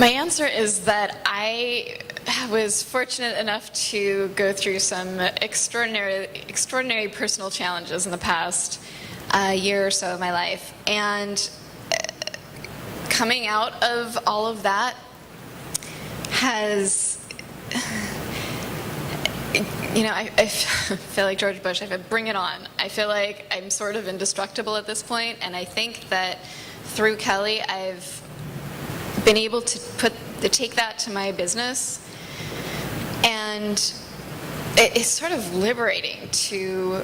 My answer is that I was fortunate enough to go through some extraordinary personal challenges in the past year or so of my life. And coming out of all of that has, I feel like George Bush. I said, bring it on. I feel like I'm sort of indestructible at this point, and I think that through Kelly, I've been able to take that to my business, and it's sort of liberating to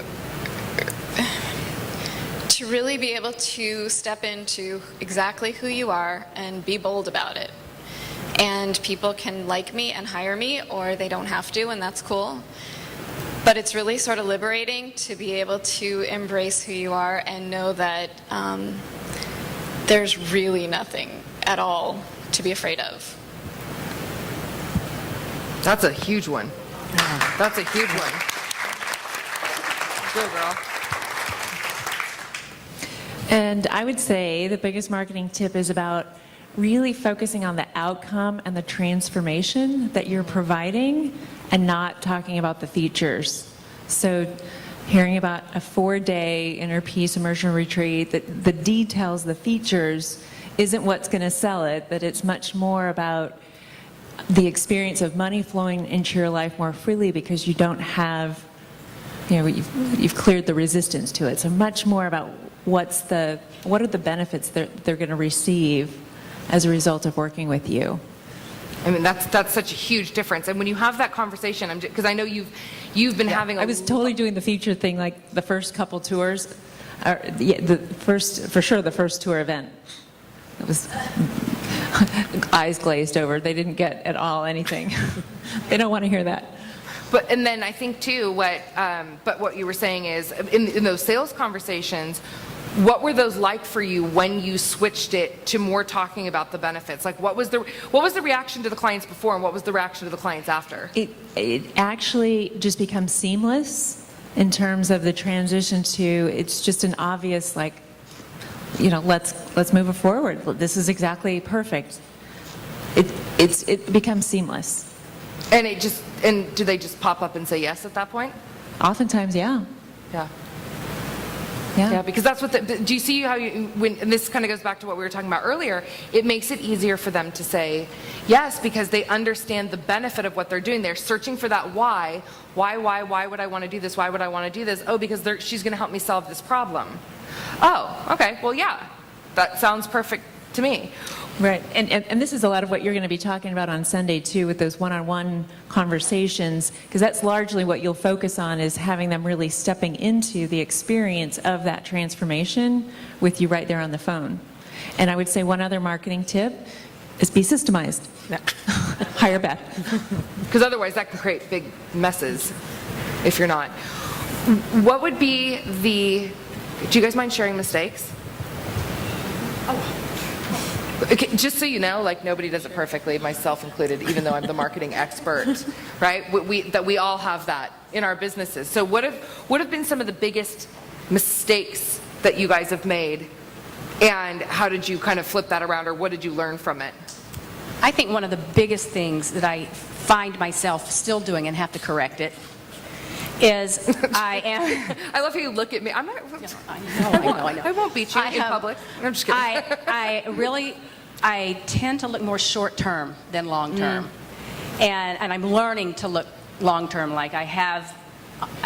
really be able to step into exactly who you are and be bold about it. And people can like me and hire me, or they don't have to, and that's cool. But it's really sort of liberating to be able to embrace who you are and know that there's really nothing at all to be afraid of. That's a huge one. That's a huge one. Go, girl. And I would say the biggest marketing tip is about really focusing on the outcome and the transformation that you're providing and not talking about the features. So hearing about a 4-day inner peace immersion retreat, the details, the features, isn't what's going to sell it, but it's much more about the experience of money flowing into your life more freely because you don't have, you've cleared the resistance to it. So much more about what are the benefits they're going to receive as a result of working with you. I mean, that's such a huge difference. And when you have that conversation, because I know you've been having. I was totally doing the feature thing, like the first couple tours, the first tour event. It was eyes glazed over. They didn't get at all anything. They don't want to hear that. And then I think too, what you were saying is in those sales conversations, what were those like for you when you switched it to more talking about the benefits? Like, what was the reaction to the clients before, and what was the reaction to the clients after? It actually just becomes seamless in terms of the transition to. It's just an obvious let's move it forward. This is exactly perfect. It becomes seamless. And do they just pop up and say yes at that point? Oftentimes, yeah. Yeah. Yeah. Yeah, because that's what do you see how and this kind of goes back to what we were talking about earlier, it makes it easier for them to say yes because they understand the benefit of what they're doing. They're searching for that why would I want to do this? Why would I want to do this? Oh, because she's going to help me solve this problem. Oh, okay, well, yeah, that sounds perfect to me. Right, and this is a lot of what you're going to be talking about on Sunday too, with those one-on-one conversations, because that's largely what you'll focus on, is having them really stepping into the experience of that transformation with you right there on the phone. And I would say one other marketing tip is be systemized. Yeah. Hire Beth. Because otherwise that can create big messes if you're not. What would be do you guys mind sharing mistakes? Oh. Okay, just so you know, nobody does it perfectly, myself included, even though I'm the marketing expert, right? That we all have that in our businesses. So what have been some of the biggest mistakes that you guys have made, and how did you kind of flip that around, or what did you learn from it? I think one of the biggest things that I find myself still doing and have to correct it is I love how you look at me. I'm not. I know. I won't beat you in public. I'm just kidding. I tend to look more short term than long term, and I'm learning to look long term. Like I have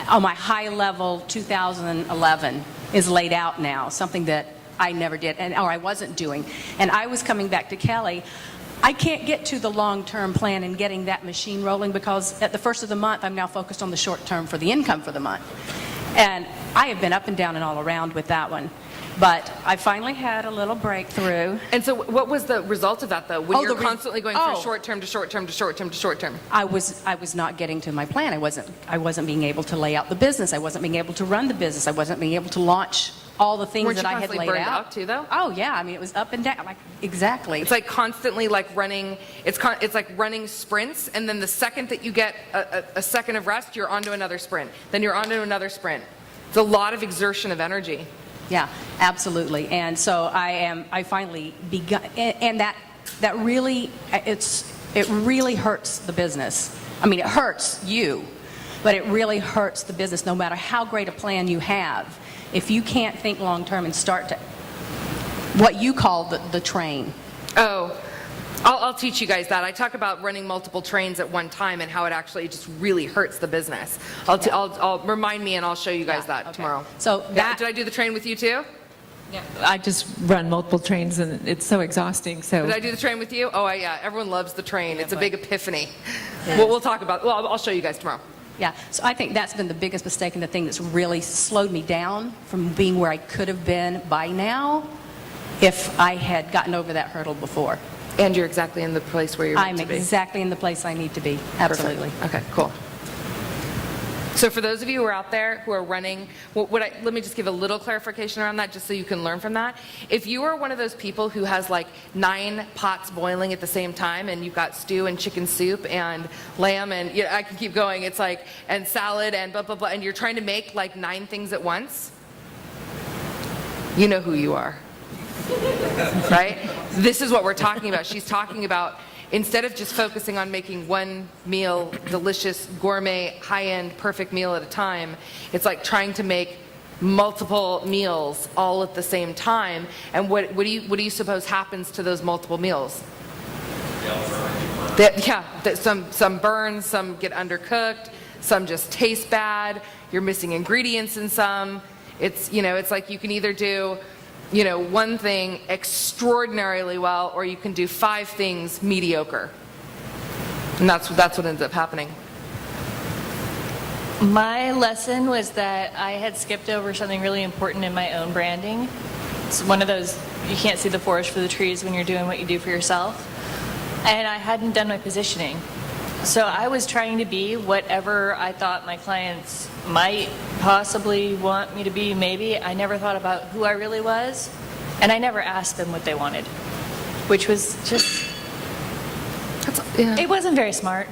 on my high level 2011 is laid out now, something that I never did, or I wasn't doing, and I was coming back to Kelly. I can't get to the long-term plan and getting that machine rolling because at the first of the month, I'm now focused on the short term for the income for the month. And I have been up and down and all around with that one. But I finally had a little breakthrough. And so what was the result of that, though, when you're constantly going from short term to short term to short term to short term? I was not getting to my plan. I wasn't being able to lay out the business. I wasn't being able to run the business. I wasn't being able to launch all the things that I had laid out. Weren't you constantly burned out too, though? Oh yeah, I mean it was up and down, exactly. It's like constantly running. It's like running sprints, and then the second that you get a second of rest, you're onto another sprint. Then you're onto another sprint. It's a lot of exertion of energy. Yeah, absolutely. And so I finally begun, and that that really, it really hurts the business. I mean, it hurts you, but it really hurts the business no matter how great a plan you have. If you can't think long-term and start to, what you call the train. Oh, I'll teach you guys that. I talk about running multiple trains at one time and how it actually just really hurts the business. I'll remind me and I'll show you guys that Okay. tomorrow. So that, Did I do the train with you too? I just run multiple trains and it's so exhausting, so. Did I do the train with you? Oh, yeah. Everyone loves the train. It's a big epiphany. We'll talk about, well, I'll show you guys tomorrow. yeah, so I think that's been the biggest mistake and the thing that's really slowed me down from being where I could have been by now if I had gotten over that hurdle before. And you're exactly in the place where you're meant I'm to be. exactly in the place I need to be, absolutely. Okay, cool. So for those of you who are out there who are running, let me just give a little clarification around that just so you can learn from that. If you are one of those people who has like 9 pots boiling at the same time and you've got stew and chicken soup and lamb and I can keep going, it's like, and salad and blah, blah, blah, and you're trying to make like 9 things at once, you know who you are, right? This is what we're talking about. She's talking about instead of just focusing on making one meal, delicious, gourmet, high-end, perfect meal at a time, it's like trying to make multiple meals all at the same time. And what do you suppose happens to those multiple meals? Some burn, some get undercooked, some just taste bad. You're missing ingredients in some. It's like you can either do one thing extraordinarily well, or you can do 5 things mediocre. And that's what ends up happening. My lesson was that I had skipped over something really important in my own branding. It's one of those, you can't see the forest for the trees when you're doing what you do for yourself. And I hadn't done my positioning. So I was trying to be whatever I thought my clients might possibly want me to be, maybe. I never thought about who I really was, and I never asked them what they wanted, which was just, it wasn't very smart.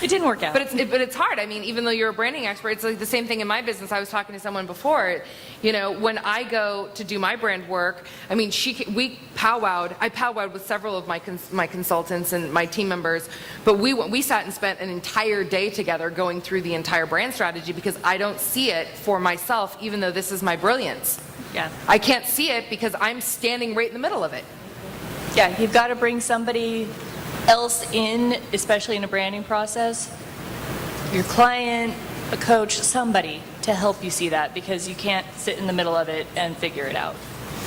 It didn't work out. But it's hard. I mean, even though you're a branding expert, it's like the same thing in my business. I was talking to someone before. When I go to do my brand work, I mean, we powwowed. I powwowed with several of my consultants and my team members. But we sat and spent an entire day together going through the entire brand strategy because I don't see it for myself, even though this is my brilliance. Yeah. I can't see it because I'm standing right in the middle of it. Yeah, you've got to bring somebody else in, especially in a branding process, your client, a coach, somebody to help you see that, because you can't sit in the middle of it and figure it out.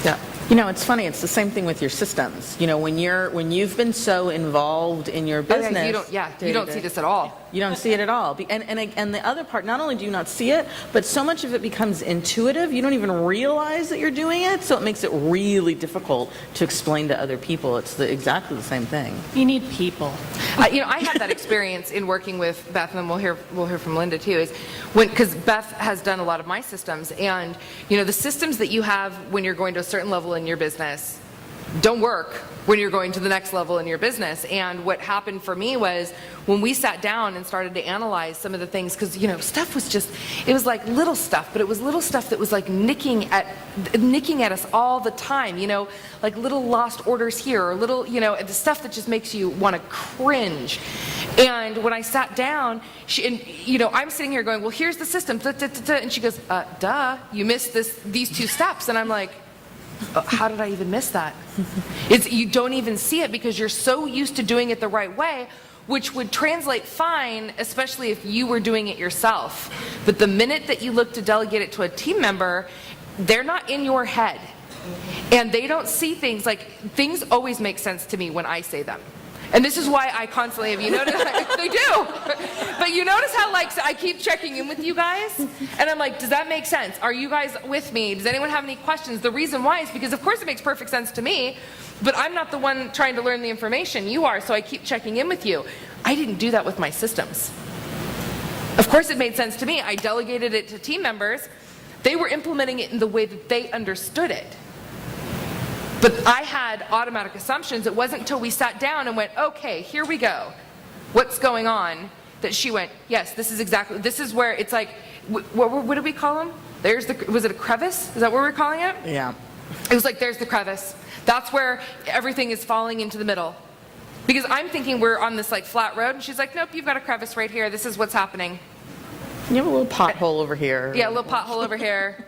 Yeah. It's funny. It's the same thing with your systems. When you've been so involved in your business, you don't see this at all. You don't see it at all. And the other part, not only do you not see it, but so much of it becomes intuitive. You don't even realize that you're doing it, so it makes it really difficult to explain to other people. It's exactly the same thing. You need people. I had that experience in working with Beth, and then we'll hear from Linda too. Because Beth has done a lot of my systems, and the systems that you have when you're going to a certain level in your business don't work when you're going to the next level in your business. And what happened for me was when we sat down and started to analyze some of the things, because stuff was just, it was like little stuff, but it was little stuff that was like nicking at us all the time, like little lost orders here, or little, the stuff that just makes you want to cringe. And when I sat down, I'm sitting here going, well, here's the system, and she goes, duh, you missed these 2 steps. And I'm like, how did I even miss that? You don't even see it because you're so used to doing it the right way, which would translate fine, especially if you were doing it yourself. But the minute that you look to delegate it to a team member, they're not in your head. And they don't see things things always make sense to me when I say them. And this is why I constantly, have you noticed? They do. But you notice how I keep checking in with you guys? And I'm like, does that make sense? Are you guys with me? Does anyone have any questions? The reason why is because of course it makes perfect sense to me, but I'm not the one trying to learn the information. You are, so I keep checking in with you. I didn't do that with my systems. Of course it made sense to me. I delegated it to team members. They were implementing it in the way that they understood it. But I had automatic assumptions. It wasn't until we sat down and went, okay, here we go. What's going on? That she went, yes, this is where it's like, what did we call them? Was it a crevice? Is that what we're calling it? Yeah. It was like, there's the crevice. That's where everything is falling into the middle. Because I'm thinking we're on this like flat road, and she's like, nope, you've got a crevice right here. This is what's happening. You have a little pothole over here. Yeah, a little pothole over here.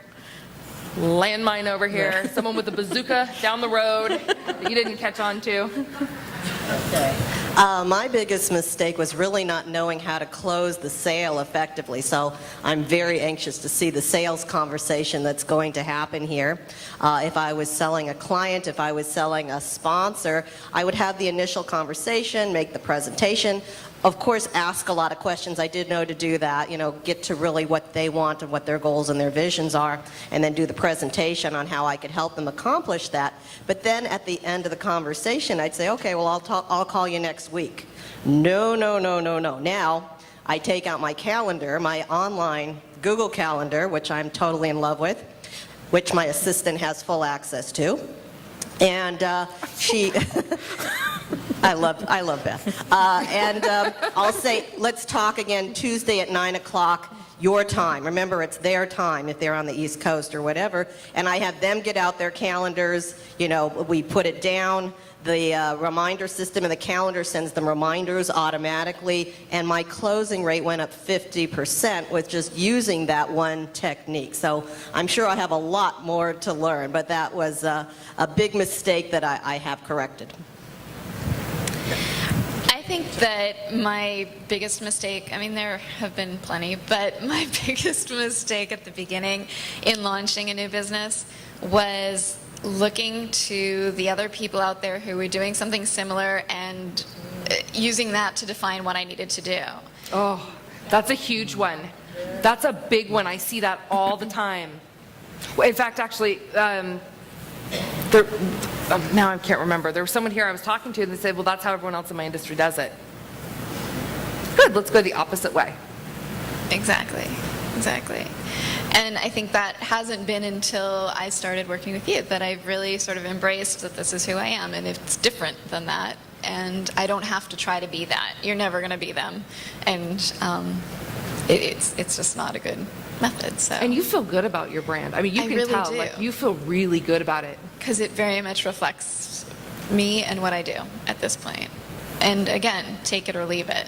Landmine over here. Someone with a bazooka down the road that you didn't catch on to. My biggest mistake was really not knowing how to close the sale effectively. So I'm very anxious to see the sales conversation that's going to happen here. If I was selling a client, if I was selling a sponsor, I would have the initial conversation, make the presentation. Of course, ask a lot of questions. I did know to do that, get to really what they want and what their goals and their visions are, and then do the presentation on how I could help them accomplish that. But then at the end of the conversation, I'd say, okay, well, I'll call you next week. No. Now, I take out my calendar, my online Google Calendar, which I'm totally in love with, which my assistant has full access to. And she... I love Beth. I'll say, let's talk again Tuesday at 9 o'clock, your time. Remember, it's their time if they're on the East Coast or whatever. And I have them get out their calendars. We put it down. The reminder system in the calendar sends them reminders automatically. And my closing rate went up 50% with just using that one technique. So I'm sure I have a lot more to learn, but that was a big mistake that I have corrected. I think that my biggest mistake, there have been plenty, but my biggest mistake at the beginning in launching a new business was looking to the other people out there who were doing something similar and using that to define what I needed to do. Oh, that's a huge one. That's a big one. I see that all the time. In fact, actually, now I can't remember. There was someone here I was talking to, and they said, well, that's how everyone else in my industry does it. Good, let's go the opposite way. Exactly. And I think that hasn't been until I started working with you that I've really sort of embraced that this is who I am, and it's different than that. And I don't have to try to be that. You're never going to be them. And it's just not a good method. So. And you feel good about your brand. You can really tell. do. Like, you feel really good about it. Because it very much reflects me and what I do at this point. And again, take it or leave it.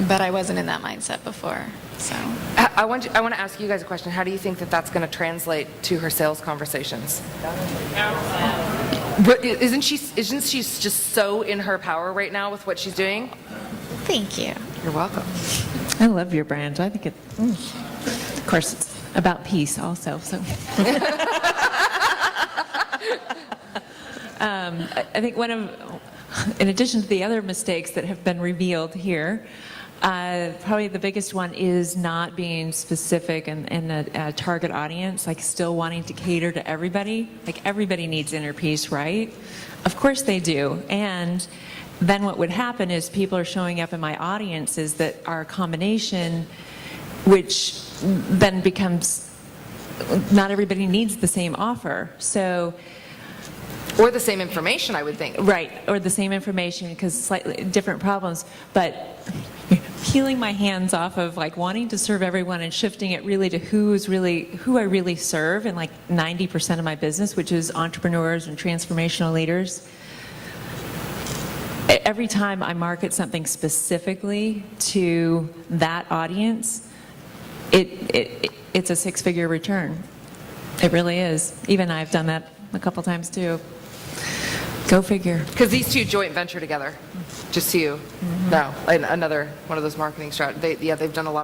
But I wasn't in that mindset before. So I want to ask you guys a question. How do you think that that's going to translate to her sales conversations? But isn't she just so in her power right now with what she's doing? Thank you. You're welcome. I love your brand. I think of course, it's about peace also. So, I think in addition to the other mistakes that have been revealed here, probably the biggest one is not being specific in a target audience, like still wanting to cater to everybody. Like everybody needs inner peace, right? Of course they do. And then what would happen is people are showing up in my audiences that are a combination, which then becomes not everybody needs the same offer. So. Or the same information, I would think. Right, or the same information because slightly different problems. But peeling my hands off of like wanting to serve everyone and shifting it really to who I really serve in like 90% of my business, which is entrepreneurs and transformational leaders. Every time I market something specifically to that audience, it's a six-figure return. It really is. Even I've done that a couple times too. Go figure. Because these two joint venture together, just so you know, another one of those marketing strategies. They've done a lot.